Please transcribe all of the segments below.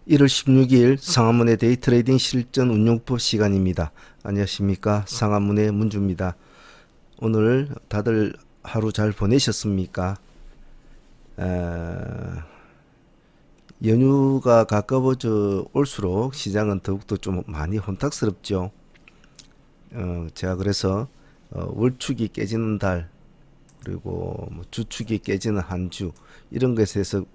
1월 16일 상한문의 데이트레이딩 실전 운용법 시간입니다. 안녕하십니까, 상한문의 문주입니다. 오늘 다들 하루 잘 보내셨습니까? 연휴가 가까워져 올수록 시장은 더욱더 좀 많이 혼탁스럽죠. 제가 그래서 월축이 깨지는 달, 그리고 뭐 주축이 깨지는 한 주, 이런 것에 대해서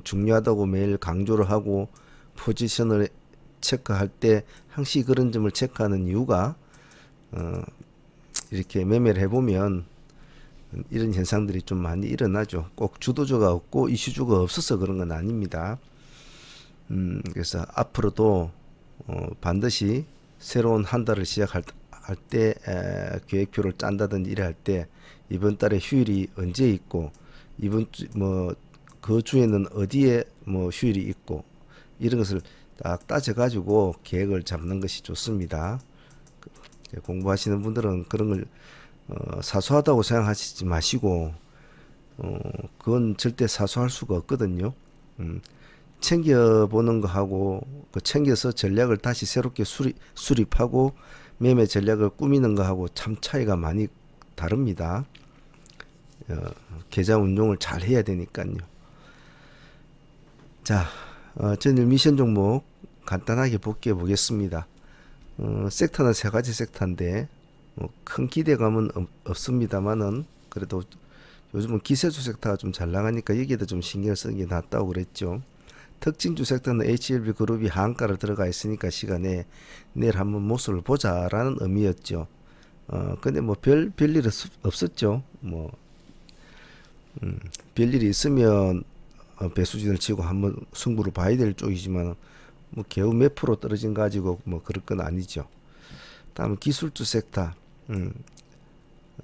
중요하다고 매일 강조를 하고, 포지션을 체크할 때 항시 그런 점을 체크하는 이유가, 이렇게 매매를 해보면 이런 현상들이 좀 많이 일어나죠. 꼭 주도주가 없고 이슈주가 없어서 그런 건 아닙니다. 그래서 앞으로도 반드시 새로운 한 달을 시작할 때 계획표를 짠다든지 이래 할 때, 이번 달에 휴일이 언제 있고, 이번 주 뭐 그 주에는 어디에 뭐 휴일이 있고, 이런 것을 딱 따져 가지고 계획을 잡는 것이 좋습니다. 공부하시는 분들은 그런 걸 사소하다고 생각하시지 마시고, 그건 절대 사소할 수가 없거든요. 음, 챙겨보는 거하고, 그 챙겨서 전략을 다시 새롭게 수립하고 매매 전략을 꾸미는 거하고 참 차이가 많이 다릅니다. 어, 계좌 운용을 잘 해야 되니까요. 자, 저는 미션 종목 간단하게 복귀해 보겠습니다. 섹터는 세 가지 섹터인데, 큰 기대감은 없습니다만은, 그래도 요즘은 기세주 섹터가 좀 잘 나가니까 여기에도 좀 신경 쓰는 게 낫다고 그랬죠. 특징주 섹터는 HLB 그룹이 하한가를 들어가 있으니까 시간에 내일 한번 모습을 보자라는 의미였죠. 근데 뭐 별일 없었죠. 뭐, 별일이 있으면 배수진을 치고 한번 승부를 봐야 될 쪽이지만, 뭐 겨우 몇 프로 떨어진 가지고 뭐 그럴 건 아니죠. 다음 기술주 섹터.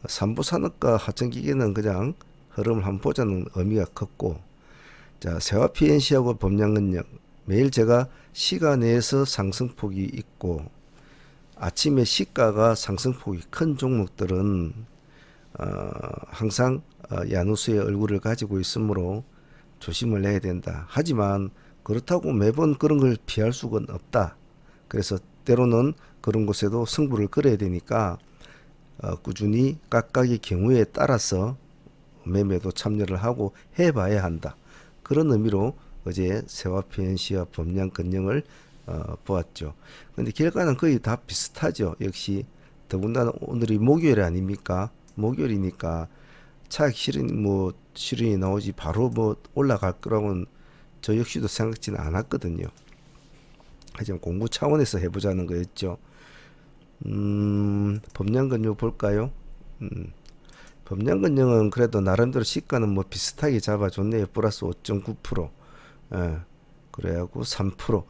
삼부산업과 하천기계는 그냥 흐름을 한번 보자는 의미가 컸고, 자, 세화 PNC하고 범량근력, 매일 제가 시가 내에서 상승폭이 있고, 아침에 시가가 상승폭이 큰 종목들은 항상 야누스의 얼굴을 가지고 있으므로 조심을 해야 된다. 하지만 그렇다고 매번 그런 걸 피할 수는 없다. 그래서 때로는 그런 곳에도 승부를 걸어야 되니까 꾸준히 각각의 경우에 따라서 매매도 참여를 하고 해봐야 한다. 그런 의미로 어제 세화 PNC와 범량 근영을 보았죠. 근데 결과는 거의 다 비슷하죠. 역시 더군다나 오늘이 목요일 아닙니까? 목요일이니까 차익 실현이 나오지 바로 뭐 올라갈 거라고는 저 역시도 생각지는 않았거든요. 하지만 공부 차원에서 해보자는 거였죠. 범량근요 볼까요? 범량근영은 그래도 나름대로 시가는 뭐 비슷하게 잡아줬네요. 플러스 5.9%. 예, 그래갖고 3%,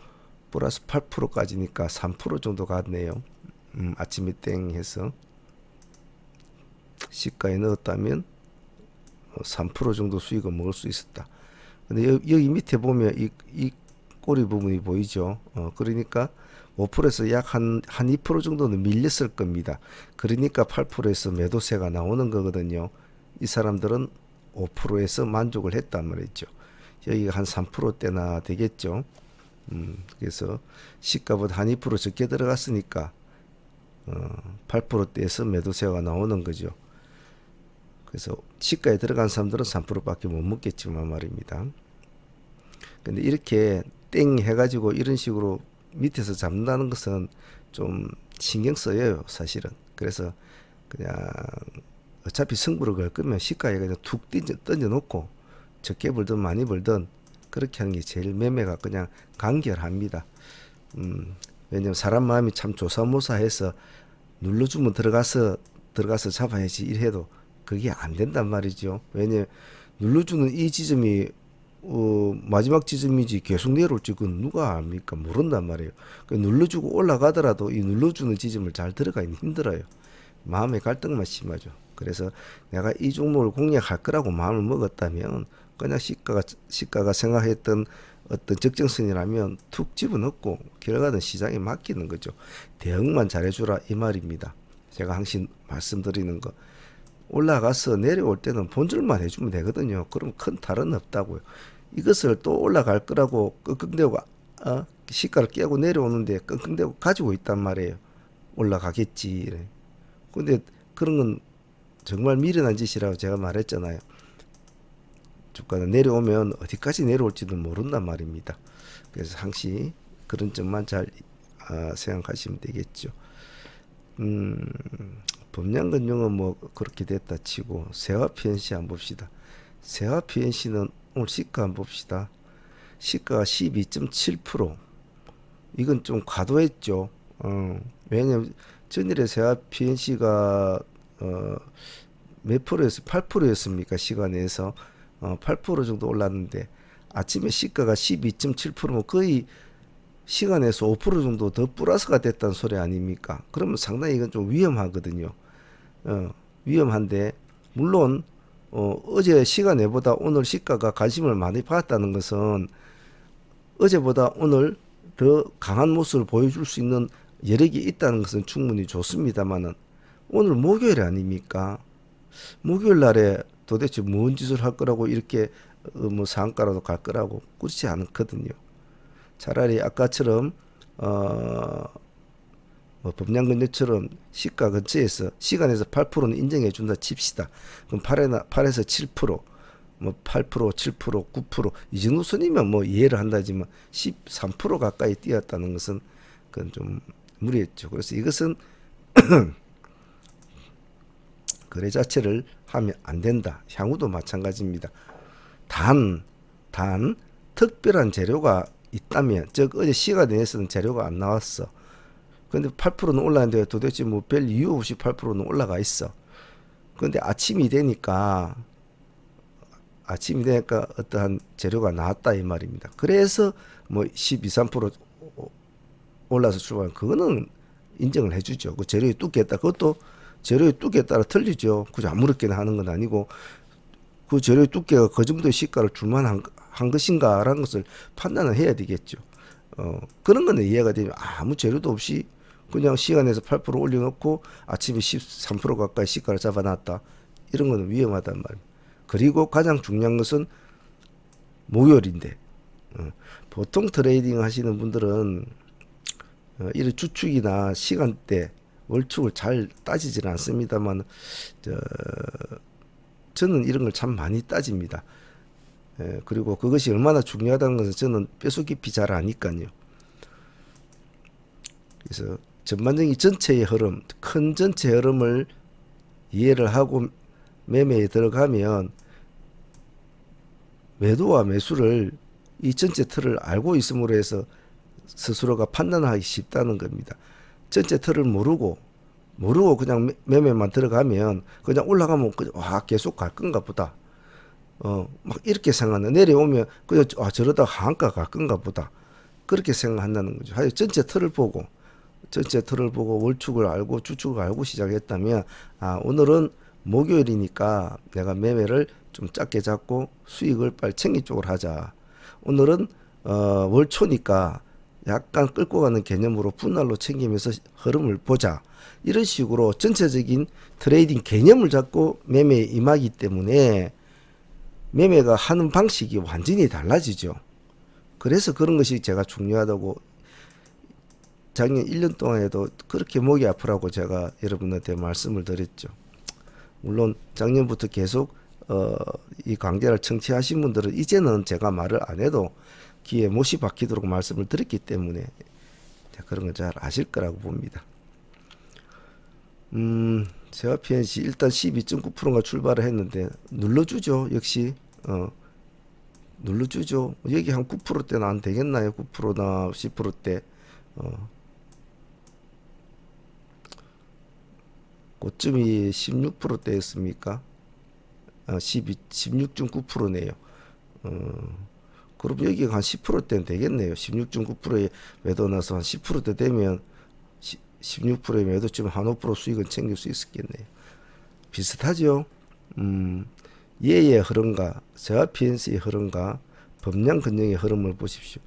플러스 8%까지니까 3% 정도 갔네요. 아침에 땡 해서 시가에 넣었다면 3% 정도 수익을 먹을 수 있었다. 근데 여기 밑에 보면 이 꼬리 부분이 보이죠. 그러니까 5%에서 약 한 2% 정도는 밀렸을 겁니다. 그러니까 8%에서 매도세가 나오는 거거든요. 이 사람들은 5%에서 만족을 했단 말이죠. 여기가 한 3%대나 되겠죠. 그래서 시가보다 한 2% 적게 들어갔으니까 8%대에서 매도세가 나오는 거죠. 그래서 시가에 들어간 사람들은 3%밖에 못 먹겠지만 말입니다. 근데 이렇게 땡 해가지고 이런 식으로 밑에서 잡는다는 것은 좀 신경 써요, 사실은. 그래서 그냥 어차피 승부를 걸 거면 시가에 그냥 툭 던져 놓고 적게 벌든 많이 벌든 그렇게 하는 게 제일 매매가 그냥 간결합니다. 왜냐면 사람 마음이 참 조사모사해서 눌러주면 들어가서 잡아야지 이래도 그게 안 된단 말이죠. 왜냐 눌러주는 이 지점이 마지막 지점이지 계속 내려올지 그건 누가 압니까? 모른단 말이에요. 눌러주고 올라가더라도 이 눌러주는 지점을 잘 들어가기는 힘들어요. 마음의 갈등만 심하죠. 그래서 내가 이 종목을 공략할 거라고 마음을 먹었다면 그냥 시가가 생각했던 어떤 적정선이라면 툭 집어넣고 결과는 시장에 맡기는 거죠. 대응만 잘해주라 이 말입니다. 제가 항상 말씀드리는 거. 올라가서 내려올 때는 본질만 해주면 되거든요. 그럼 큰 탈은 없다고요. 이것을 또 올라갈 거라고 끙끙대고 시가를 깨고 내려오는데 끙끙대고 가지고 있단 말이에요. 올라가겠지. 이래. 근데 그런 건 정말 미련한 짓이라고 제가 말했잖아요. 주가는 내려오면 어디까지 내려올지도 모른단 말입니다. 그래서 항시 그런 점만 잘 생각하시면 되겠죠. 범량근용은 뭐 그렇게 됐다 치고 세화 PNC 한번 봅시다. 세화 PNC는 오늘 시가 한번 봅시다. 시가가 12.7%. 이건 좀 과도했죠. 왜냐면 전일에 세화 PNC가 몇 프로였어요? 8%였습니까? 시간에서 8% 정도 올랐는데 아침에 시가가 12.7%면 거의 시간에서 5% 정도 더 플러스가 됐다는 소리 아닙니까? 그러면 상당히 이건 좀 위험하거든요. 위험한데 물론 어제 시간에보다 오늘 시가가 관심을 많이 받았다는 것은 어제보다 오늘 더 강한 모습을 보여줄 수 있는 여력이 있다는 것은 충분히 좋습니다만은 오늘 목요일 아닙니까? 목요일 날에 도대체 뭔 짓을 할 거라고 이렇게 뭐 상가라도 갈 거라고 그렇지 않거든요. 차라리 아까처럼 뭐 법량근처럼 시가 근처에서 시간에서 8%는 인정해 준다 칩시다. 그럼 8에서 7%, 뭐 8%, 7%, 9%이 정도 선이면 뭐 이해를 한다지만 13% 가까이 뛰었다는 것은 그건 좀 무리했죠. 그래서 이것은 거래 자체를 하면 안 된다. 향후도 마찬가지입니다. 단 특별한 재료가 있다면, 즉 어제 시간에서는 재료가 안 나왔어. 근데 8%는 올랐는데 도대체 뭐 별 이유 없이 8%는 올라가 있어. 근데 아침이 되니까 어떠한 재료가 나왔다 이 말입니다. 그래서 뭐 12, 3% 올라서 출발, 그거는 인정을 해주죠. 그 재료의 두께에 따라, 그것도 재료의 두께에 따라 틀리죠. 그저 아무렇게나 하는 건 아니고 그 재료의 두께가 그 정도의 시가를 줄만한 한 것인가라는 것을 판단을 해야 되겠죠. 그런 거는 이해가 되면 아무 재료도 없이 그냥 시간에서 8% 올려놓고 아침에 13% 가까이 시가를 잡아놨다. 이런 거는 위험하단 말이에요. 그리고 가장 중요한 것은 목요일인데 보통 트레이딩 하시는 분들은 이런 주축이나 시간대 월축을 잘 따지지는 않습니다만 저는 이런 걸 참 많이 따집니다. 그리고 그것이 얼마나 중요하다는 것은 저는 뼈속 깊이 잘 아니까요. 그래서 전반적인 전체의 흐름, 큰 전체 흐름을 이해를 하고 매매에 들어가면 매도와 매수를 이 전체 틀을 알고 있음으로 해서 스스로가 판단하기 쉽다는 겁니다. 전체 틀을 모르고 그냥 매매만 들어가면 그냥 올라가면 그냥 계속 갈 건가 보다. 막 이렇게 생각하는, 내려오면 그냥 저러다 하한가 갈 건가 보다. 그렇게 생각한다는 거죠. 하여 전체 틀을 보고 월축을 알고 주축을 알고 시작했다면 오늘은 목요일이니까 내가 매매를 좀 작게 잡고 수익을 빨리 챙기 쪽으로 하자. 오늘은 월초니까 약간 끌고 가는 개념으로 분할로 챙기면서 흐름을 보자. 이런 식으로 전체적인 트레이딩 개념을 잡고 매매에 임하기 때문에 매매가 하는 방식이 완전히 달라지죠. 그래서 그런 것이 제가 중요하다고 작년 1년 동안에도 그렇게 목이 아프라고 제가 여러분한테 말씀을 드렸죠. 물론 작년부터 계속 이 강좌를 청취하신 분들은 이제는 제가 말을 안 해도 귀에 못이 박히도록 말씀을 드렸기 때문에 그런 걸 잘 아실 거라고 봅니다. 제가 PNC 일단 12.9%가 출발을 했는데 눌러주죠. 역시 눌러주죠. 여기 한 9%대는 안 되겠나요? 9%나 10%대 고점이 16%대였습니까? 16.9%네요. 그럼 여기가 한 10%대는 되겠네요. 16.9%에 매도 나서 한 10%대 되면 16%의 매도쯤 한 5% 수익은 챙길 수 있었겠네요. 비슷하죠. 얘의 흐름과 제가 PNC의 흐름과 범량 근영의 흐름을 보십시오.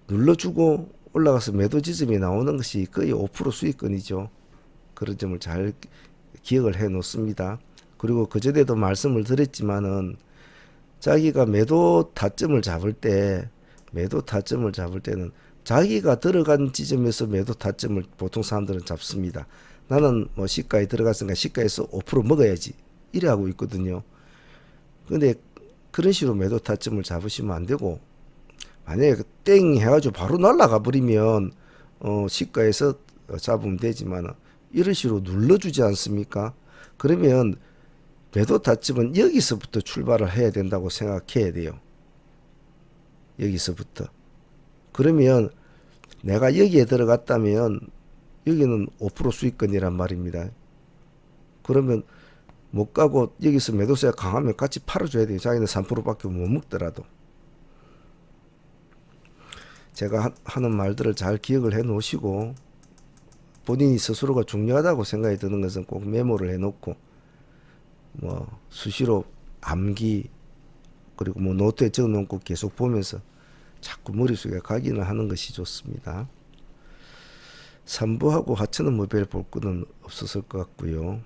눌러주고 올라가서 매도 지점이 나오는 것이 거의 5% 수익권이죠. 그런 점을 잘 기억을 해 놓습니다. 그리고 그전에도 말씀을 드렸지만은 자기가 매도 타점을 잡을 때, 매도 타점을 잡을 때는 자기가 들어간 지점에서 매도 타점을 보통 사람들은 잡습니다. 나는 뭐 시가에 들어갔으니까 시가에서 5% 먹어야지. 이래 하고 있거든요. 근데 그런 식으로 매도 타점을 잡으시면 안 되고, 만약에 땡 해가지고 바로 날아가 버리면 시가에서 잡으면 되지만 이런 식으로 눌러주지 않습니까? 그러면 매도 타점은 여기서부터 출발을 해야 된다고 생각해야 돼요. 여기서부터. 그러면 내가 여기에 들어갔다면 여기는 5% 수익권이란 말입니다. 그러면 못 가고 여기서 매도세가 강하면 같이 팔아줘야 돼요. 자기는 3%밖에 못 먹더라도. 제가 하는 말들을 잘 기억을 해 놓으시고 본인이 스스로가 중요하다고 생각이 드는 것은 꼭 메모를 해 놓고 뭐 수시로 암기 그리고 뭐 노트에 적어 놓고 계속 보면서 자꾸 머릿속에 각인을 하는 것이 좋습니다. 3부하고 하천은 뭐 별 볼 거는 없었을 것 같고요.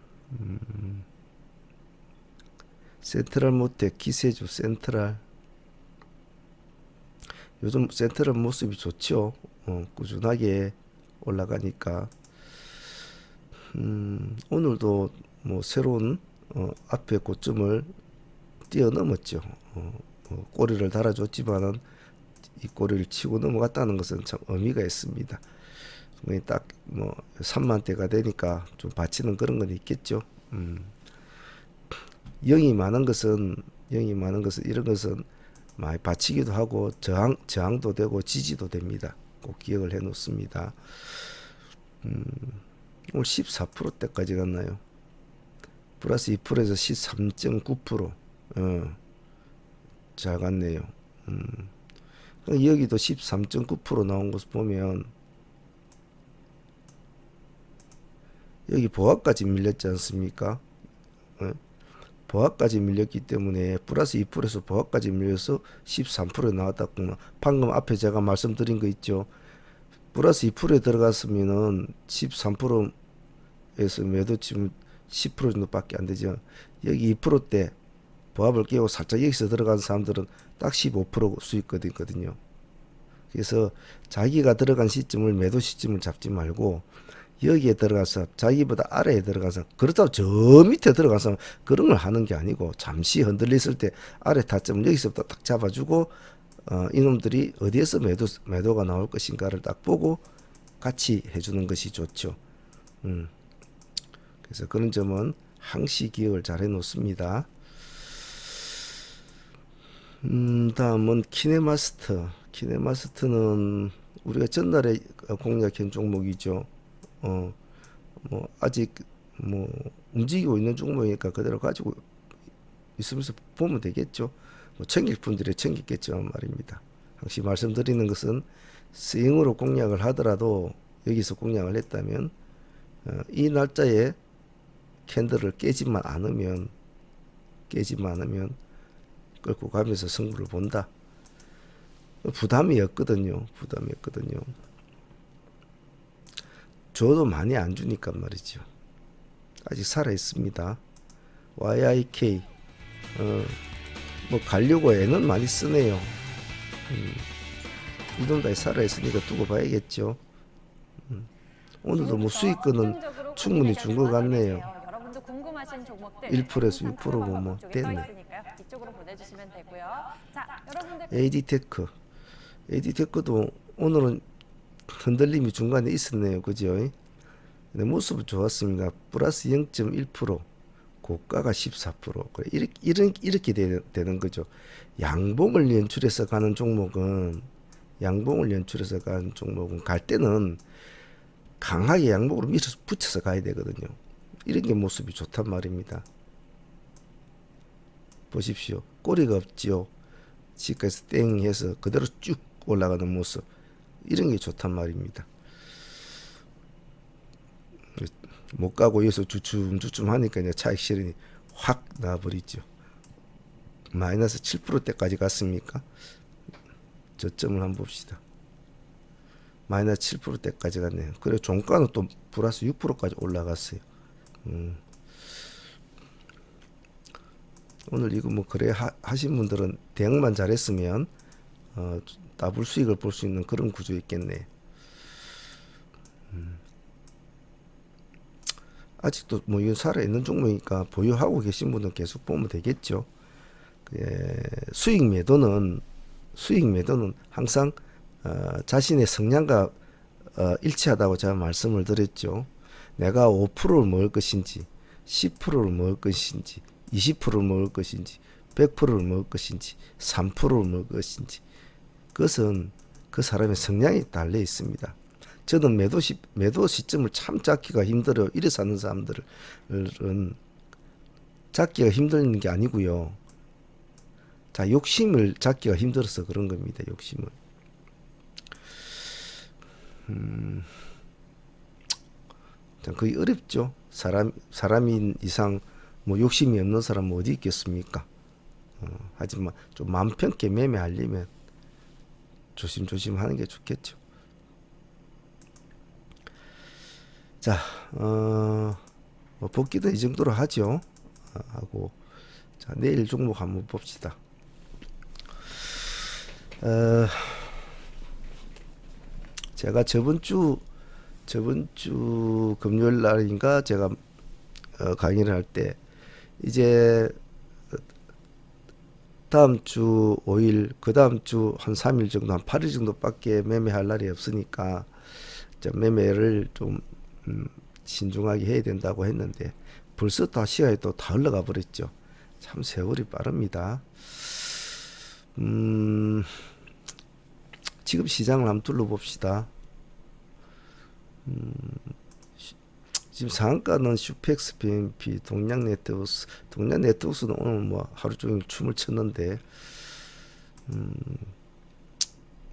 센트럴 모텍, 기세주, 센트럴. 요즘 센트럴 모습이 좋죠. 꾸준하게 올라가니까. 오늘도 뭐 새로운 앞에 고점을 뛰어넘었죠. 꼬리를 달아줬지만은 이 꼬리를 치고 넘어갔다는 것은 참 의미가 있습니다. 딱 뭐 3만대가 되니까 좀 받치는 그런 건 있겠죠. 영이 많은 것은 이런 것은 많이 받치기도 하고 저항도 되고 지지도 됩니다. 꼭 기억을 해 놓습니다. 오늘 14%대까지 갔나요? 플러스 2%에서 13.9%. 잘 갔네요. 여기도 13.9% 나온 것을 보면 여기 보합까지 밀렸지 않습니까? 보합까지 밀렸기 때문에 플러스 2%에서 보합까지 밀려서 13%에 나왔다구나. 방금 앞에 제가 말씀드린 거 있죠. 플러스 2%에 들어갔으면은 13%에서 매도 치면 10% 정도밖에 안 되죠. 여기 2%대 보합을 깨고 살짝 여기서 들어간 사람들은 딱 15% 수익거든요. 그래서 자기가 들어간 시점을 매도 시점을 잡지 말고 여기에 들어가서 자기보다 아래에 들어가서 그렇다고 저 밑에 들어가서 그런 걸 하는 게 아니고 잠시 흔들렸을 때 아래 타점을 여기서부터 딱 잡아주고 이놈들이 어디에서 매도가 나올 것인가를 딱 보고 같이 해주는 것이 좋죠. 그래서 그런 점은 항시 기억을 잘 해놓습니다. 다음은 키네마스터. 키네마스터는 우리가 전날에 공략한 종목이죠. 뭐 아직 뭐 움직이고 있는 종목이니까 그대로 가지고 있으면서 보면 되겠죠. 뭐 챙길 분들이 챙겼겠지만 말입니다. 항상 말씀드리는 것은 스윙으로 공략을 하더라도 여기서 공략을 했다면 이 날짜에 캔들을 깨지만 않으면 끌고 가면서 승부를 본다. 부담이었거든요. 저도 많이 안 주니까 말이죠. 아직 살아 있습니다. YIK 뭐 가려고 애는 많이 쓰네요. 이놈 다 살아 있으니까 두고 봐야겠죠. 오늘도 뭐 수익권은 충분히 준 것 같네요. 1%에서 6%면 뭐 됐네. AD테크도 오늘은 흔들림이 중간에 있었네요. 그죠? 근데 모습은 좋았습니다. 플러스 0.1%, 고가가 14%. 이렇게 되는 거죠. 양봉을 연출해서 가는 종목은 갈 때는 강하게 양봉으로 붙여서 가야 되거든요. 이런 게 모습이 좋단 말입니다. 보십시오. 꼬리가 없지요. 시가에서 땡 해서 그대로 쭉 올라가는 모습. 이런 게 좋단 말입니다. 못 가고 여기서 주춤 하니까 이제 차익 실현이 확 나와버리죠. 마이너스 7%대까지 갔습니까? 저점을 한번 봅시다. 마이너스 7%대까지 갔네요. 그리고 종가는 또 플러스 6%까지 올라갔어요. 오늘 이거 뭐 거래 하신 분들은 대응만 잘했으면 더블 수익을 볼 수 있는 그런 구조였겠네. 아직도 뭐 이건 살아있는 종목이니까 보유하고 계신 분은 계속 보면 되겠죠. 예, 수익 매도는 항상 자신의 성향과 일치하다고 제가 말씀을 드렸죠. 내가 5%를 먹을 것인지 10%를 먹을 것인지 20%를 먹을 것인지 100%를 먹을 것인지 3%를 먹을 것인지 그것은 그 사람의 성향이 달려 있습니다. 저는 매도 시점을 참 잡기가 힘들어요. 이래 사는 사람들은 잡기가 힘든 게 아니고요. 자, 욕심을 잡기가 힘들어서 그런 겁니다. 욕심을. 참 거의 어렵죠. 사람인 이상 뭐 욕심이 없는 사람은 어디 있겠습니까? 하지만 좀 마음 편하게 매매하려면 조심조심 하는 게 좋겠죠. 자, 뭐 복귀도 이 정도로 하죠. 하고, 자, 내일 종목 한번 봅시다. 제가 저번 주 금요일 날인가 제가 강의를 할 때 이제 다음 주 5일, 그 다음 주 한 3일 정도, 한 8일 정도밖에 매매할 날이 없으니까 매매를 좀 신중하게 해야 된다고 했는데 벌써 다 시간이 또 다 흘러가 버렸죠. 참 세월이 빠릅니다. 지금 시장을 한번 둘러봅시다. 지금 상한가는 슈펙스 BNP, 동양네트워크스는 오늘 뭐 하루 종일 춤을 췄는데,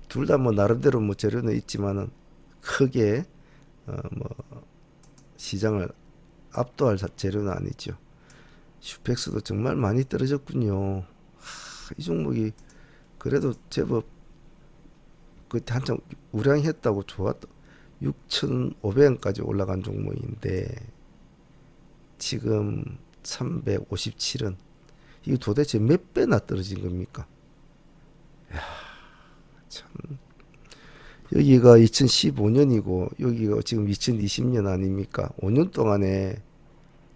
둘 다 뭐 나름대로 뭐 재료는 있지만은 크게 뭐 시장을 압도할 재료는 아니죠. 슈펙스도 정말 많이 떨어졌군요. 이 종목이 그래도 제법 그때 한참 우량했다고 좋았다. 6,500원까지 올라간 종목인데 지금 357원. 이거 도대체 몇 배나 떨어진 겁니까? 야, 참. 여기가 2015년이고 여기가 지금 2020년 아닙니까? 5년 동안에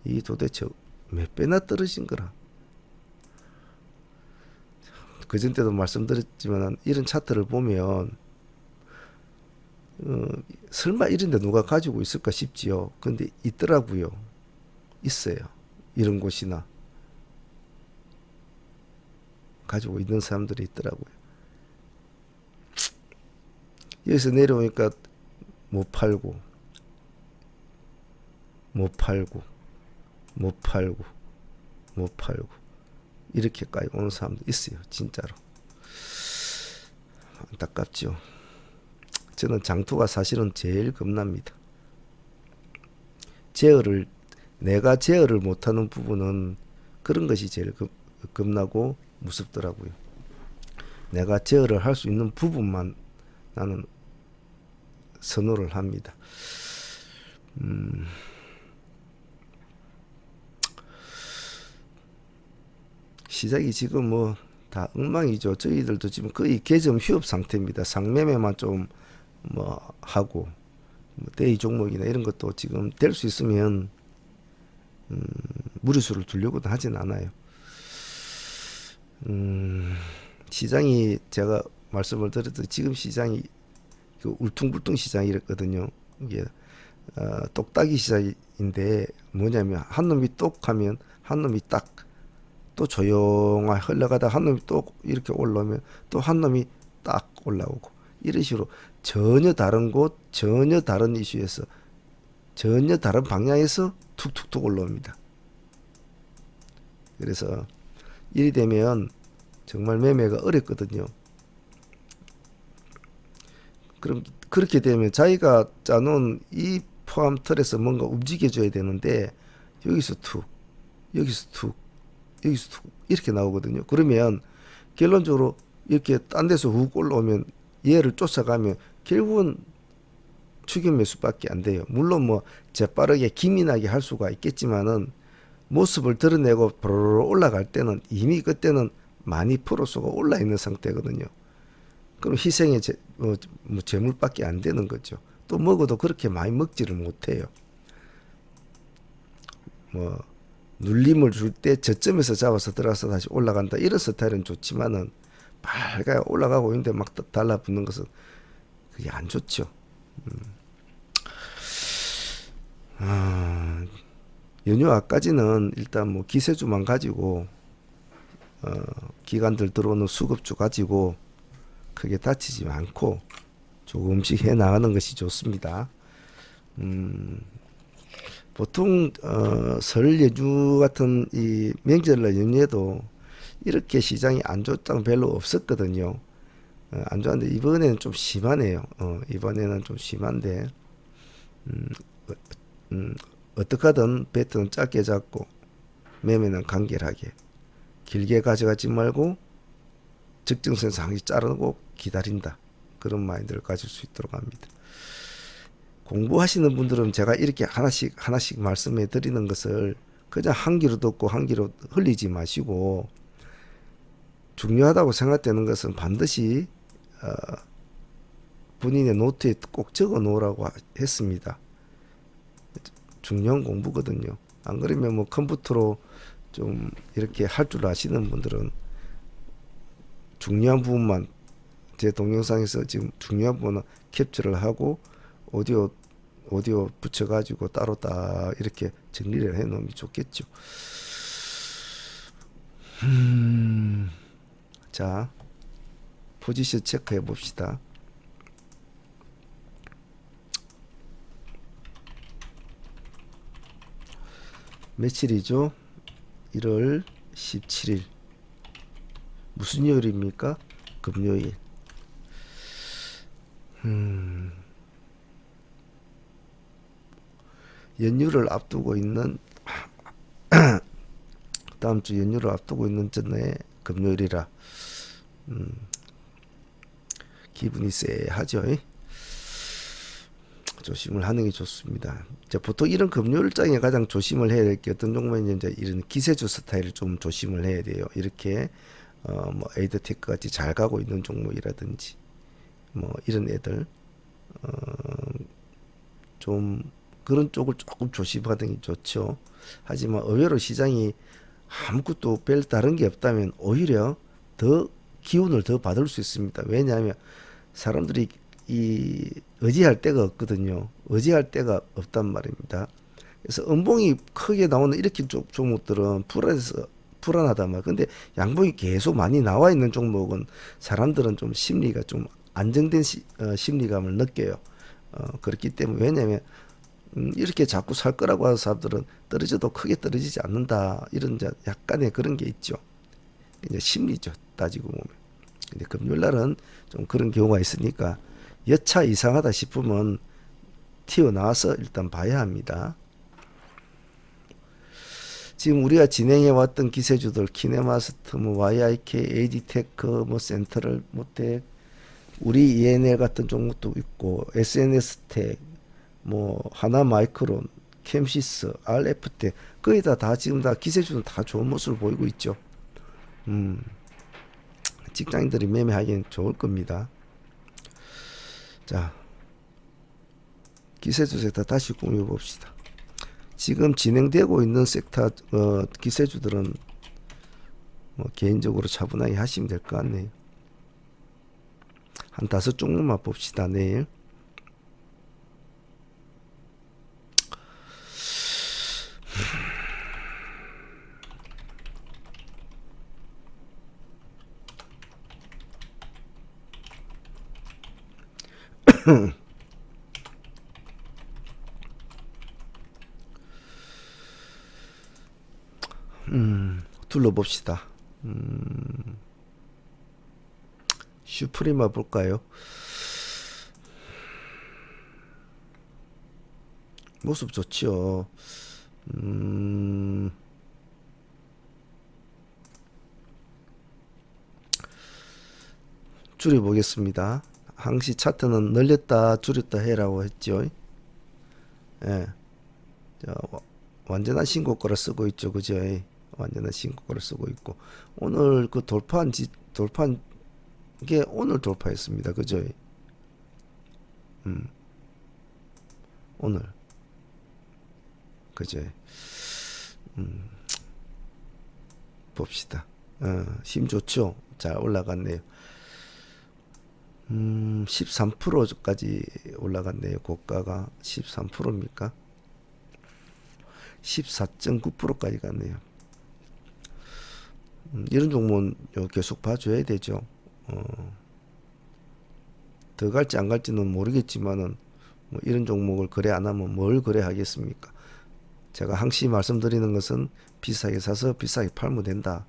이 도대체 몇 배나 떨어진 거라. 그전 때도 말씀드렸지만 이런 차트를 보면 설마 이런데 누가 가지고 있을까 싶지요. 근데 있더라고요. 있어요. 이런 곳이나 가지고 있는 사람들이 있더라고요. 여기서 내려오니까 못 팔고 이렇게까지 오는 사람도 있어요. 진짜로. 안타깝죠. 저는 장투가 사실은 제일 겁납니다. 내가 제어를 못하는 부분은 그런 것이 제일 겁나고 무섭더라고요. 내가 제어를 할 수 있는 부분만 나는 선호를 합니다. 시작이 지금 뭐 다 엉망이죠. 저희들도 지금 거의 개점 휴업 상태입니다. 상매매만 좀 뭐 하고 뭐 대의 종목이나 이런 것도 지금 될 수 있으면 무리수를 두려고는 하진 않아요. 시장이 제가 말씀을 드렸듯이 지금 시장이 그 울퉁불퉁 시장이랬거든요. 이게 똑딱이 시장인데 뭐냐면 한 놈이 똑 하면 한 놈이 딱 또 조용하게 흘러가다 한 놈이 또 이렇게 올라오면 또 한 놈이 딱 올라오고 이런 식으로 전혀 다른 곳, 전혀 다른 이슈에서 전혀 다른 방향에서 툭툭툭 올라옵니다. 그래서 이리 되면 정말 매매가 어렵거든요. 그럼 그렇게 되면 자기가 짜놓은 이 포함 틀에서 뭔가 움직여줘야 되는데 여기서 툭, 여기서 툭, 여기서 툭 이렇게 나오거든요. 그러면 결론적으로 이렇게 딴 데서 훅 올라오면 얘를 쫓아가면 결국은 추격 매수밖에 안 돼요. 물론 뭐 재빠르게 기민하게 할 수가 있겠지만은 모습을 드러내고 보로로 올라갈 때는 이미 그때는 많이 프로수가 올라 있는 상태거든요. 그럼 희생의 재물밖에 안 되는 거죠. 또 먹어도 그렇게 많이 먹지를 못해요. 뭐 눌림을 줄 때 저점에서 잡아서 들어가서 다시 올라간다 이런 스타일은 좋지만은 밝게 올라가고 있는데 막 달라붙는 것은 그게 안 좋죠. 연휴 앞까지는 일단 뭐 기세주만 가지고 기관들 들어오는 수급주 가지고 크게 다치지 않고 조금씩 해 나가는 것이 좋습니다. 보통 설 연휴 같은 이 명절날 연휴에도 이렇게 시장이 안 좋다는 별로 없었거든요. 안 좋았는데 이번에는 좀 심하네요. 이번에는 좀 심한데 어떻게 하든 배트는 짧게 잡고 매매는 간결하게 길게 가져가지 말고 적정선 상시 자르고 기다린다. 그런 마인드를 가질 수 있도록 합니다. 공부하시는 분들은 제가 이렇게 하나씩 말씀해 드리는 것을 그냥 한 귀로 듣고 한 귀로 흘리지 마시고 중요하다고 생각되는 것은 반드시 본인의 노트에 꼭 적어 놓으라고 했습니다. 중요한 공부거든요. 안 그러면 뭐 컴퓨터로 좀 이렇게 할 줄 아시는 분들은 중요한 부분만 제 동영상에서 지금 중요한 부분은 캡처를 하고 오디오 붙여가지고 따로 딱 이렇게 정리를 해 놓으면 좋겠죠. 자, 포지션 체크해 봅시다. 며칠이죠? 1월 17일. 무슨 요일입니까? 금요일. 연휴를 앞두고 있는 다음 주 연휴를 앞두고 있는 전에 금요일이라 기분이 쎄하죠. 조심을 하는 게 좋습니다. 보통 이런 금요일장에 가장 조심을 해야 될 게 어떤 종목이냐 이제 이런 기세주 스타일을 좀 조심을 해야 돼요. 이렇게 뭐 에이드테크 같이 잘 가고 있는 종목이라든지 뭐 이런 애들 좀 그런 쪽을 조금 조심하는 게 좋죠. 하지만 의외로 시장이 아무것도 별 다른 게 없다면 오히려 더 기운을 더 받을 수 있습니다. 왜냐하면 사람들이 이 의지할 데가 없거든요. 의지할 데가 없단 말입니다. 그래서 음봉이 크게 나오는 이렇게 종목들은 불안하단 말. 근데 양봉이 계속 많이 나와 있는 종목은 사람들은 좀 심리가 좀 안정된 심리감을 느껴요. 그렇기 때문에 왜냐하면 이렇게 자꾸 살 거라고 하는 사람들은 떨어져도 크게 떨어지지 않는다. 이런 약간의 그런 게 있죠. 이제 심리죠. 따지고 보면. 근데 금요일 날은 좀 그런 경우가 있으니까 여차 이상하다 싶으면 튀어나와서 일단 봐야 합니다. 지금 우리가 진행해 왔던 기세주들 키네마스터, 뭐 YIK, AD테크, 뭐 센트럴, 모텍, 우리 ENL 같은 종목도 있고 SNS텍, 뭐 하나마이크론, 캠시스, RF텍 거의 다 지금 다 기세주는 다 좋은 모습을 보이고 있죠. 직장인들이 매매하기엔 좋을 겁니다. 자, 기세주 섹터 다시 공유해 봅시다. 지금 진행되고 있는 섹터 기세주들은 뭐 개인적으로 차분하게 하시면 될 것 같네요. 한 5종목만 봅시다. 내일. 둘러봅시다. 슈프리마 볼까요? 모습 좋지요. 줄여보겠습니다. 항시 차트는 늘렸다 줄였다 해라고 했죠. 예. 완전한 신고가를 쓰고 있죠. 그죠? 완전한 신고가를 쓰고 있고 오늘 그 돌파한 게 오늘 돌파했습니다. 그죠? 오늘 그죠? 봅시다. 힘 좋죠? 잘 올라갔네요. 13%까지 올라갔네요. 고가가 13%입니까? 14.9%까지 갔네요. 이런 종목은 계속 봐줘야 되죠. 더 갈지 안 갈지는 모르겠지만은 뭐 이런 종목을 거래 안 하면 뭘 거래하겠습니까? 제가 항시 말씀드리는 것은 비싸게 사서 비싸게 팔면 된다.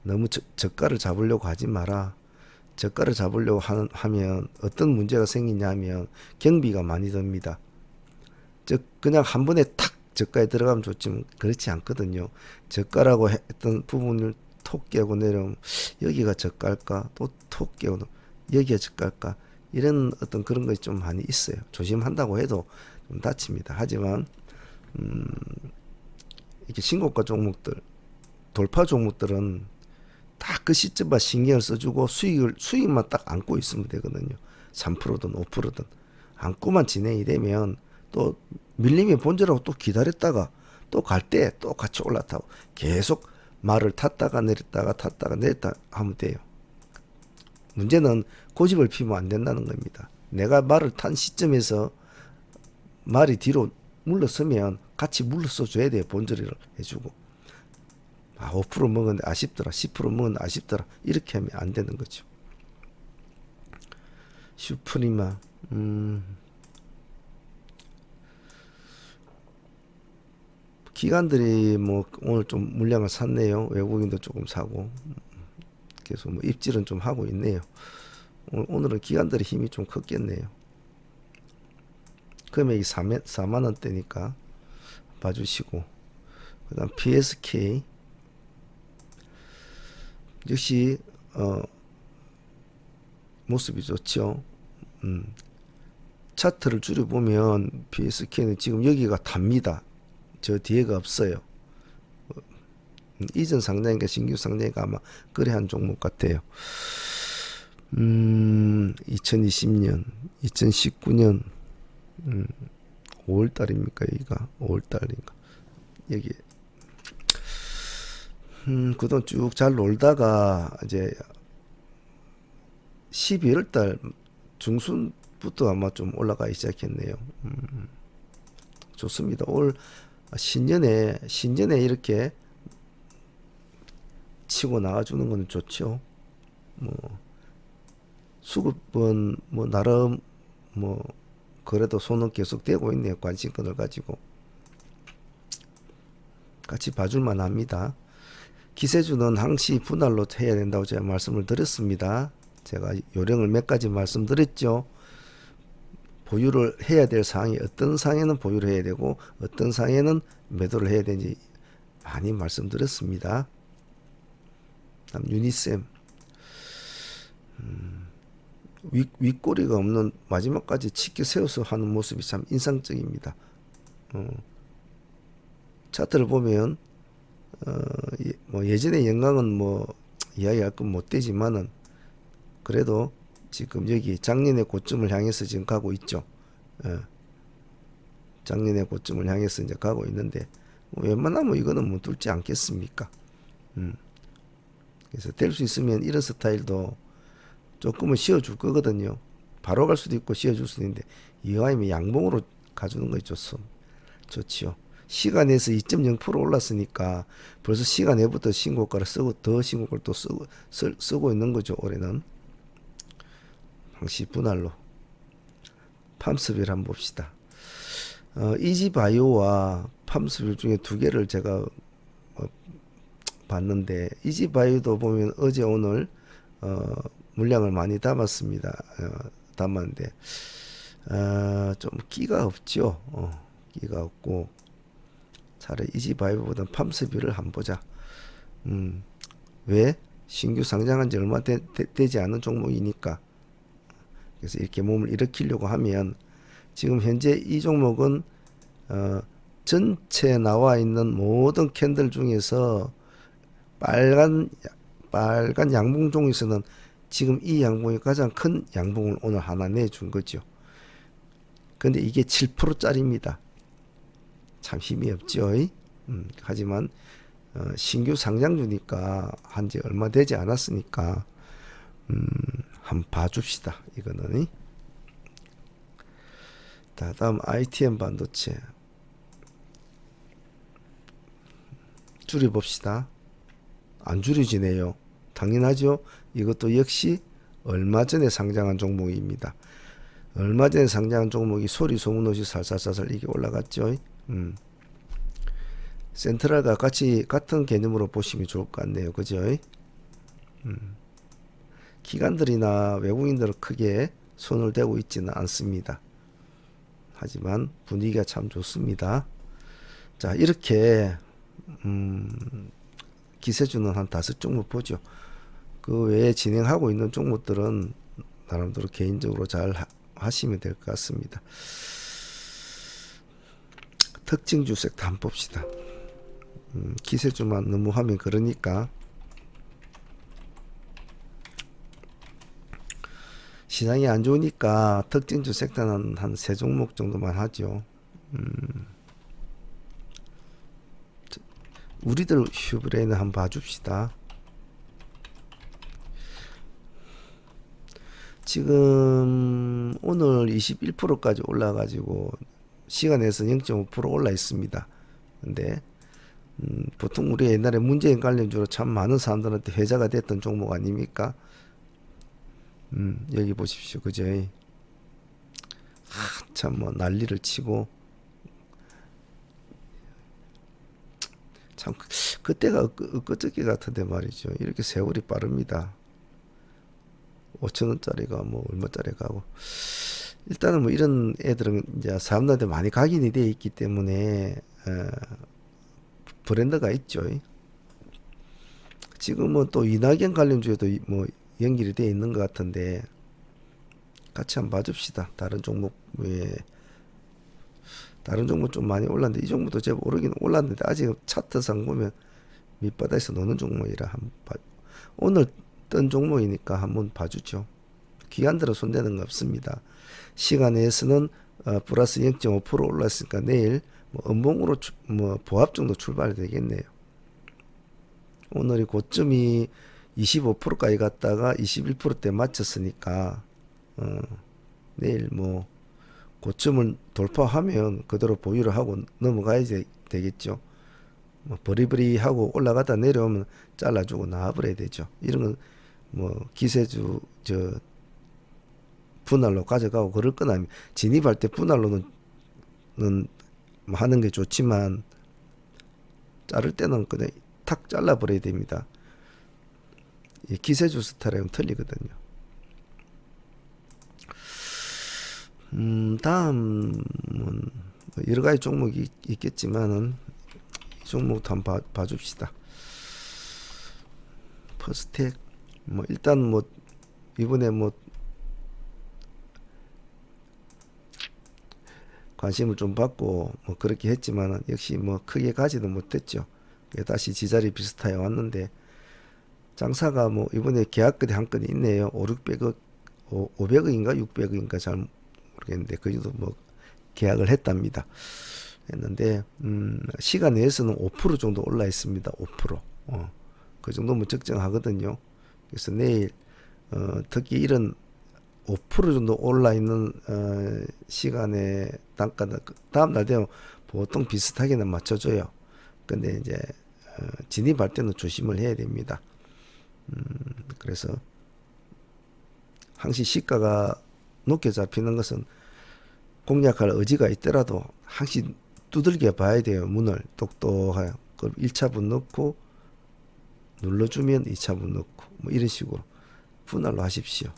너무 저가를 잡으려고 하지 마라. 저가를 잡으려고 하면 어떤 문제가 생기냐면 경비가 많이 듭니다. 즉 그냥 한 번에 탁 저가에 들어가면 좋지만 그렇지 않거든요. 저가라고 했던 부분을 톡 깨고 내려오면 여기가 저가일까? 또 톡 깨고 여기가 저가일까? 이런 어떤 그런 것이 좀 많이 있어요. 조심한다고 해도 좀 다칩니다. 하지만 이렇게 신고가 종목들, 돌파 종목들은 딱 그 시점만 신경을 써주고 수익만 딱 안고 있으면 되거든요. 3%든 5%든 안고만 진행이 되면 또 밀림의 본질하고 또 기다렸다가 또 갈 때 또 같이 올라타고 계속 말을 탔다가 내렸다 하면 돼요. 문제는 고집을 피우면 안 된다는 겁니다. 내가 말을 탄 시점에서 말이 뒤로 물러서면 같이 물러서 줘야 돼요. 본질을 해주고 5% 먹었는데 아쉽더라, 10% 먹었는데 아쉽더라, 이렇게 하면 안 되는 거죠. 슈프리마 기관들이 뭐 오늘 좀 물량을 샀네요. 외국인도 조금 사고 계속 뭐 입질은 좀 하고 있네요. 오늘은 기관들의 힘이 좀 컸겠네요. 금액이 4만 원대니까 봐주시고, 그 다음 PSK 역시 모습이 좋죠. 차트를 줄여보면 PSK는 지금 여기가 답니다. 저 뒤에가 없어요. 이전 상장인가 신규 상장인가 아마 거래한 종목 같아요. 2020년, 2019년 5월달입니까? 여기가 5월달인가? 여기 그동안 쭉 잘 놀다가 이제 11월달 중순부터 아마 좀 올라가기 시작했네요. 좋습니다. 올 신년에 이렇게 치고 나가주는 건 좋죠. 뭐 수급은 뭐 나름 뭐 그래도 손은 계속 되고 있네요. 관심권을 가지고 같이 봐줄만 합니다. 기세주는 항시 분할로 해야 된다고 제가 말씀을 드렸습니다. 제가 요령을 몇 가지 말씀드렸죠. 보유를 해야 될 상황이 어떤 상황에는 보유를 해야 되고 어떤 상황에는 매도를 해야 되는지 많이 말씀드렸습니다. 다음 유니셈 윗꼬리가 없는 마지막까지 치켜 세워서 하는 모습이 참 인상적입니다. 차트를 보면 뭐 예전의 영광은 뭐 이야기할 건 못 되지만은 그래도 지금 여기 작년의 고점을 향해서 지금 가고 있죠. 작년의 고점을 향해서 이제 가고 있는데 웬만하면 이거는 못 뚫지 않겠습니까? 그래서 될 수 있으면 이런 스타일도 조금은 씌워줄 거거든요. 바로 갈 수도 있고 씌워줄 수도 있는데 이왕이면 양봉으로 가주는 것이 좋지요. 시간에서 2.0% 올랐으니까 벌써 시간에부터 신고가를 쓰고 더 신고가를 또 쓰고 있는 거죠. 올해는 항시 분할로 팜스빌 한번 봅시다. 이지바이오와 팜스빌 중에 두 개를 제가 봤는데 이지바이오도 보면 어제 오늘 물량을 많이 담았습니다. 담았는데 좀 끼가 없죠. 끼가 없고 차라리 이지바이오보다는 팜스빌을 한번 보자. 왜? 신규 상장한 지 얼마 되지 않은 종목이니까. 그래서 이렇게 몸을 일으키려고 하면 지금 현재 이 종목은 전체 나와 있는 모든 캔들 중에서 빨간 양봉 종에서는 지금 이 양봉이 가장 큰 양봉을 오늘 하나 내준 거죠. 근데 이게 7%짜리입니다. 참 힘이 없죠. 하지만 신규 상장주니까 한지 얼마 되지 않았으니까 한번 봐줍시다. 이거는. 자, 다음 ITM 반도체 줄여봅시다. 안 줄여지네요. 당연하죠. 이것도 역시 얼마 전에 상장한 종목입니다. 얼마 전에 상장한 종목이 소리 소문 없이 살살살살 이게 올라갔죠. 센트럴과 같은 개념으로 보시면 좋을 것 같네요. 그죠? 기관들이나 외국인들은 크게 손을 대고 있지는 않습니다. 하지만 분위기가 참 좋습니다. 자, 이렇게 기세주는 한 5종목 보죠. 그 외에 진행하고 있는 종목들은 나름대로 개인적으로 잘 하시면 될 것 같습니다. 특징주 섹터 한번 봅시다. 기세주만 너무 하면 그러니까 시장이 안 좋으니까 특징주 섹터는 한 3종목 정도만 하죠. 우리들 휴브레인을 한번 봐줍시다. 지금 오늘 21%까지 올라가지고 시간에서 0.5% 올라 있습니다. 근데 보통 우리 옛날에 문재인 관련주로 참 많은 사람들한테 회자가 됐던 종목 아닙니까? 여기 보십시오. 그죠? 참 뭐 난리를 치고 참 그때가 엊그저께 같은데 말이죠. 이렇게 세월이 빠릅니다. 5천원짜리가 뭐 얼마짜리 가고 일단은 뭐 이런 애들은 이제 사람들한테 많이 각인이 돼 있기 때문에 브랜드가 있죠. 지금은 또 이낙연 관련주에도 뭐 연결이 돼 있는 것 같은데 같이 한번 봐줍시다. 다른 종목 외에 다른 종목 좀 많이 올랐는데 이 종목도 제법 오르긴 올랐는데 아직 차트상 보면 밑바닥에서 노는 종목이라 한번 오늘 뜬 종목이니까 한번 봐주죠. 기관들은 손대는 거 없습니다. 시간에서는 플러스 0.5% 올랐으니까 내일 뭐 음봉으로 뭐 보합 정도 출발이 되겠네요. 오늘이 고점이 25%까지 갔다가 21%대 맞췄으니까 내일 뭐 고점을 돌파하면 그대로 보유를 하고 넘어가야 되겠죠. 뭐 버리버리하고 올라가다 내려오면 잘라주고 나와버려야 되죠. 이런 건 뭐 기세주 분할로 가져가고 그럴 건 아니면 진입할 때 분할로는 하는 게 좋지만 자를 때는 그냥 탁 잘라버려야 됩니다. 이 기세주 스타일은 틀리거든요. 다음은 여러 가지 종목이 있겠지만은 이 종목도 한번 봐줍시다. 퍼스텍 뭐 일단 뭐 이번에 뭐 관심을 좀 받고 뭐 그렇게 했지만은 역시 뭐 크게 가지도 못했죠. 다시 지자리 비슷하게 왔는데 장사가 뭐 이번에 계약건이 한 건이 있네요. 500억 500억인가 600억인가 잘 모르겠는데 그 정도 뭐 계약을 했답니다. 했는데 시간 내에서는 5% 정도 올라 있습니다. 5%. 그 정도면 적정하거든요. 그래서 내일 특히 이런 5% 정도 올라 있는 시간에 단가는 다음 날 되면 보통 비슷하게는 맞춰줘요. 근데 이제 진입할 때는 조심을 해야 됩니다. 그래서 항시 시가가 높게 잡히는 것은 공략할 의지가 있더라도 항시 두들겨 봐야 돼요. 문을 똑똑하게. 그럼 1차분 넣고 눌러주면 2차분 넣고 뭐 이런 식으로 분할로 하십시오.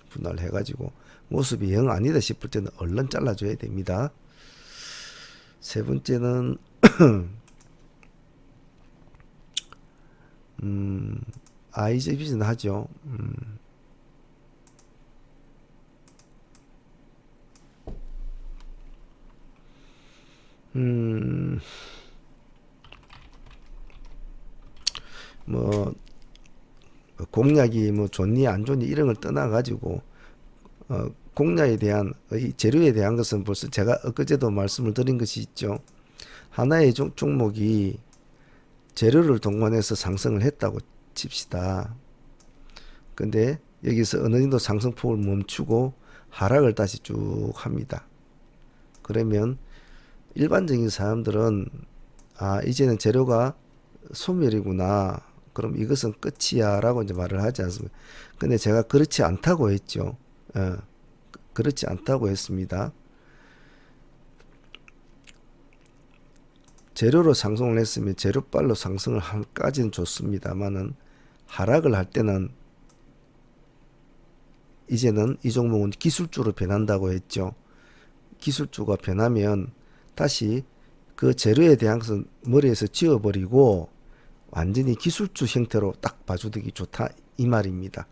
분할 해가지고 모습이 영 아니다 싶을 때는 얼른 잘라줘야 됩니다. 세 번째는 아이즈비즈는 하죠. 뭐 공약이 뭐 좋니 안 좋니 이런 걸 떠나 가지고 공약에 대한 이 재료에 대한 것은 벌써 제가 엊그제도 말씀을 드린 것이 있죠. 하나의 종목이 재료를 동반해서 상승을 했다고 칩시다. 근데 여기서 어느 정도 상승폭을 멈추고 하락을 다시 쭉 합니다. 그러면 일반적인 사람들은 이제는 재료가 소멸이구나. 그럼 이것은 끝이야 라고 이제 말을 하지 않습니까? 근데 제가 그렇지 않다고 했죠. 그렇지 않다고 했습니다. 재료로 상승을 했으면 재료빨로 상승을 한까지는 좋습니다만은 하락을 할 때는 이제는 이 종목은 기술주로 변한다고 했죠. 기술주가 변하면 다시 그 재료에 대한 것은 머리에서 지워버리고 완전히 기술주 형태로 딱 봐주기 좋다 이 말입니다.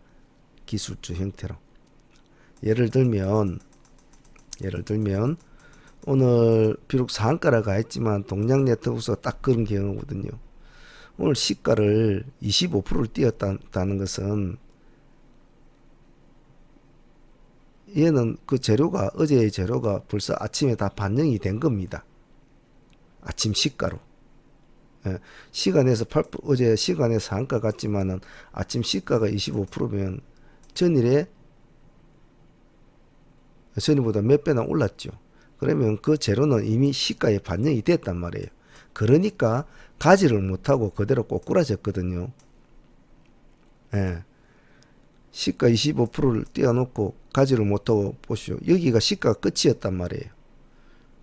기술주 형태로. 예를 들면 오늘 비록 상한가라고 했지만 동양 네트워크가 딱 그런 경우거든요. 오늘 시가를 25%를 뛰었다는 것은 얘는 그 재료가 어제의 재료가 벌써 아침에 다 반영이 된 겁니다. 아침 시가로. 시간에서 어제 시간에 상한가 같지만은 아침 시가가 25%면 전일보다 몇 배나 올랐죠. 그러면 그 재료는 이미 시가에 반영이 됐단 말이에요. 그러니까 가지를 못하고 그대로 꼬꾸라졌거든요. 시가 25%를 띄워놓고 가지를 못하고 보시오. 여기가 시가가 끝이었단 말이에요.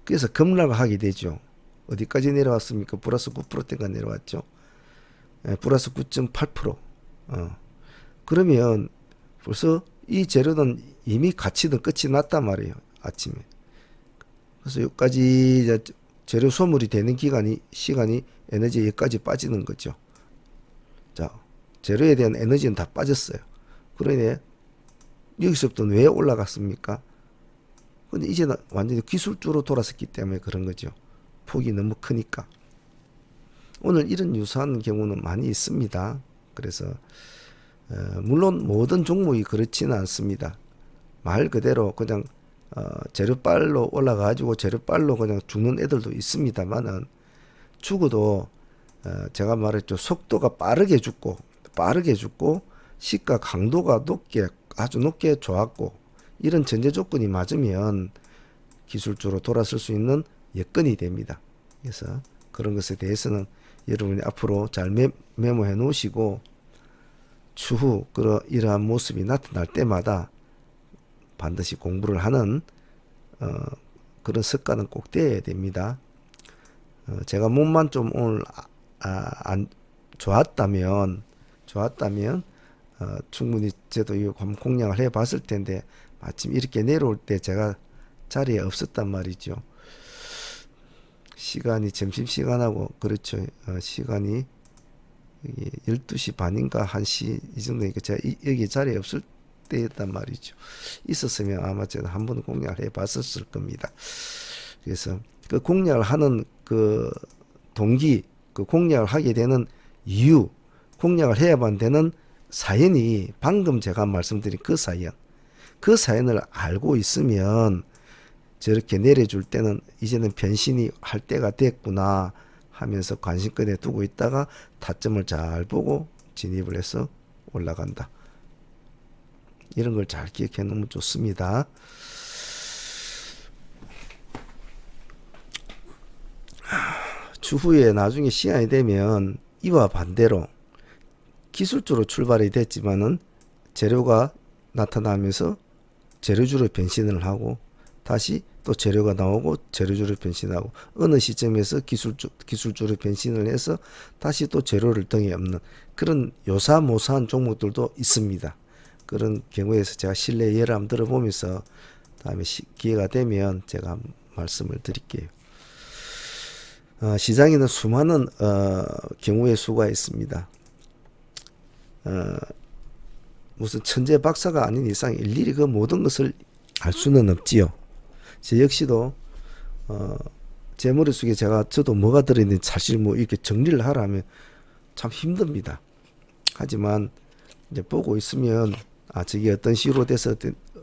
그래서 급락을 하게 되죠. 어디까지 내려왔습니까? 플러스 9%대가 내려왔죠. 플러스 9.8%. 그러면 벌써 이 재료는 이미 가치는 끝이 났단 말이에요. 아침에. 그래서 여기까지 재료 소물이 되는 시간이 에너지 여기까지 빠지는 거죠. 자, 재료에 대한 에너지는 다 빠졌어요. 그러니 여기서부터는 왜 올라갔습니까? 근데 이제는 완전히 기술주로 돌아섰기 때문에 그런 거죠. 폭이 너무 크니까. 오늘 이런 유사한 경우는 많이 있습니다. 그래서 물론 모든 종목이 그렇지는 않습니다. 말 그대로 그냥 재료빨로 올라가가지고 재료빨로 그냥 죽는 애들도 있습니다만은 죽어도 제가 말했죠. 속도가 빠르게 죽고 시가 강도가 아주 높게 좋았고 이런 전제 조건이 맞으면 기술주로 돌아설 수 있는 여건이 됩니다. 그래서 그런 것에 대해서는 여러분이 앞으로 잘 메모해 놓으시고 추후 이러한 모습이 나타날 때마다 반드시 공부를 하는 그런 습관은 꼭 되어야 됩니다. 제가 몸만 좀 오늘 안 좋았다면 충분히 저도 이 공략을 해봤을 텐데 마침 이렇게 내려올 때 제가 자리에 없었단 말이죠. 시간이 점심시간하고 그렇죠. 시간이 12시 반인가 1시 이 정도니까 제가 여기 자리에 없을 때였단 말이죠. 있었으면 아마 제가 한 번 공략을 해봤었을 겁니다. 그래서 그 공략을 하는 그 동기, 그 공략을 하게 되는 이유, 공략을 해야만 되는 사연이 방금 제가 말씀드린 그 사연을 알고 있으면 저렇게 내려줄 때는 이제는 변신이 할 때가 됐구나 하면서 관심권에 두고 있다가 타점을 잘 보고 진입을 해서 올라간다. 이런 걸 잘 기억해 놓으면 좋습니다. 추후에 나중에 시간이 되면 이와 반대로 기술주로 출발이 됐지만은 재료가 나타나면서 재료주로 변신을 하고 다시 또 재료가 나오고 재료주로 변신하고 어느 시점에서 기술주로 변신을 해서 다시 또 재료를 등에 업는 그런 요사모사한 종목들도 있습니다. 그런 경우에서 제가 실내 예를 한번 들어보면서 다음에 기회가 되면 제가 말씀을 드릴게요. 시장에는 수많은 경우의 수가 있습니다. 무슨 천재 박사가 아닌 이상 일일이 그 모든 것을 알 수는 없지요. 제 역시도 제 머릿속에 저도 뭐가 들어있는지 사실 뭐 이렇게 정리를 하라면 참 힘듭니다. 하지만 이제 보고 있으면 저게 어떤 식으로 돼서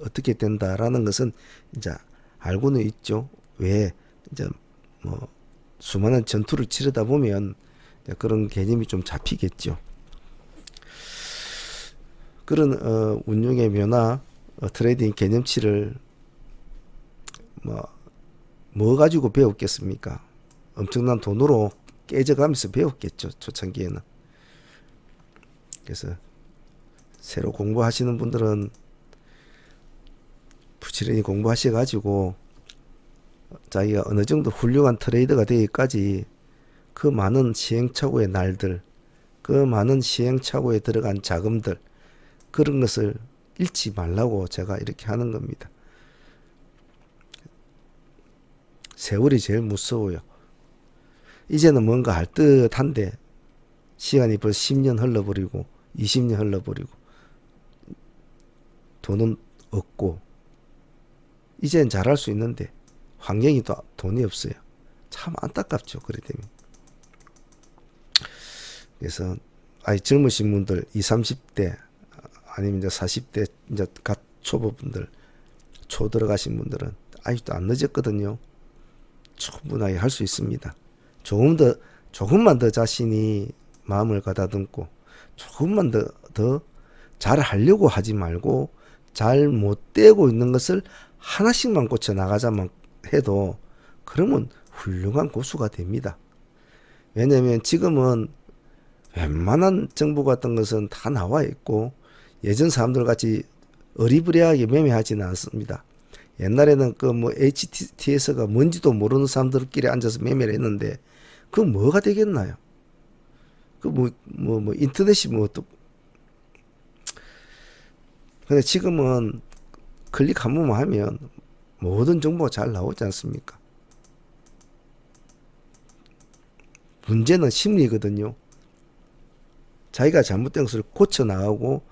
어떻게 된다라는 것은 이제 알고는 있죠. 왜 이제 뭐 수많은 전투를 치르다 보면 그런 개념이 좀 잡히겠죠. 그런 운용의 묘나 트레이딩 개념치를 뭐 가지고 배웠겠습니까? 엄청난 돈으로 깨져가면서 배웠겠죠. 초창기에는. 그래서 새로 공부하시는 분들은 부지런히 공부하셔가지고 자기가 어느 정도 훌륭한 트레이더가 되기까지 그 많은 시행착오의 날들, 그 많은 시행착오에 들어간 자금들, 그런 것을 잃지 말라고 제가 이렇게 하는 겁니다. 세월이 제일 무서워요. 이제는 뭔가 할 듯한데 시간이 벌써 10년 흘러버리고 20년 흘러버리고 돈은 없고 이제는 잘할 수 있는데 환경이 또 돈이 없어요. 참 안타깝죠. 그래 되면. 그래서 젊으신 분들 20, 30대 아니면 이제 40대 이제 갓 초보분들 초 들어가신 분들은 아직도 안 늦었거든요. 충분하게 할 수 있습니다. 조금만 더 자신이 마음을 가다듬고 조금만 더 잘하려고 하지 말고 잘 못되고 있는 것을 하나씩만 고쳐 나가자만 해도 그러면 훌륭한 고수가 됩니다. 왜냐하면 지금은 웬만한 정보 같은 것은 다 나와 있고 예전 사람들 같이 어리부리하게 매매하지는 않습니다. 옛날에는 그 뭐 HTS가 뭔지도 모르는 사람들끼리 앉아서 매매를 했는데 그 뭐가 되겠나요? 그 인터넷이 또. 근데 지금은 클릭 한 번만 하면 모든 정보가 잘 나오지 않습니까? 문제는 심리거든요. 자기가 잘못된 것을 고쳐 나가고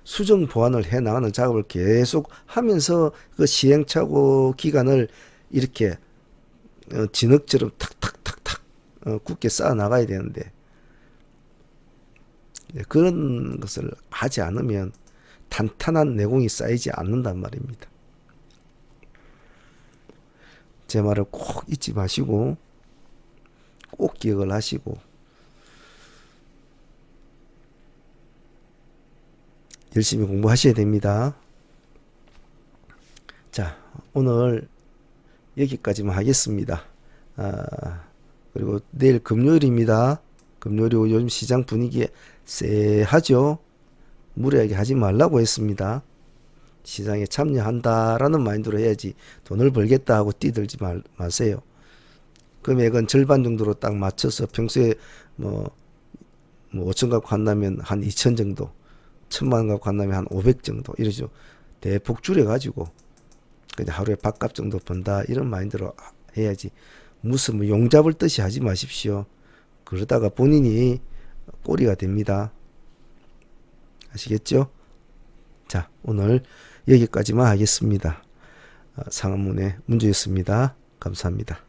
수정 보완을 해 나가는 작업을 계속 하면서 그 시행착오 기간을 이렇게 진흙처럼 탁탁탁탁 굳게 쌓아 나가야 되는데 그런 것을 하지 않으면 탄탄한 내공이 쌓이지 않는단 말입니다. 제 말을 꼭 잊지 마시고 꼭 기억을 하시고 열심히 공부하셔야 됩니다. 자, 오늘 여기까지만 하겠습니다. 그리고 내일 금요일입니다. 금요일이고 요즘 시장 분위기 쎄하죠. 무리하게 하지 말라고 했습니다. 시장에 참여한다라는 마인드로 해야지 돈을 벌겠다 하고 뛰들지 마세요. 금액은 절반 정도로 딱 맞춰서 평소에 뭐 5천 갖고 한다면 한 2천 정도, 1,000만 원 갖고 한다면 한 500 정도 이러죠. 대폭 줄여가지고 그냥 하루에 밥값 정도 번다 이런 마인드로 해야지. 무슨 용 잡을 듯이 하지 마십시오. 그러다가 본인이 꼬리가 됩니다. 아시겠죠? 자, 오늘 여기까지만 하겠습니다. 상한문의 문주였습니다. 감사합니다.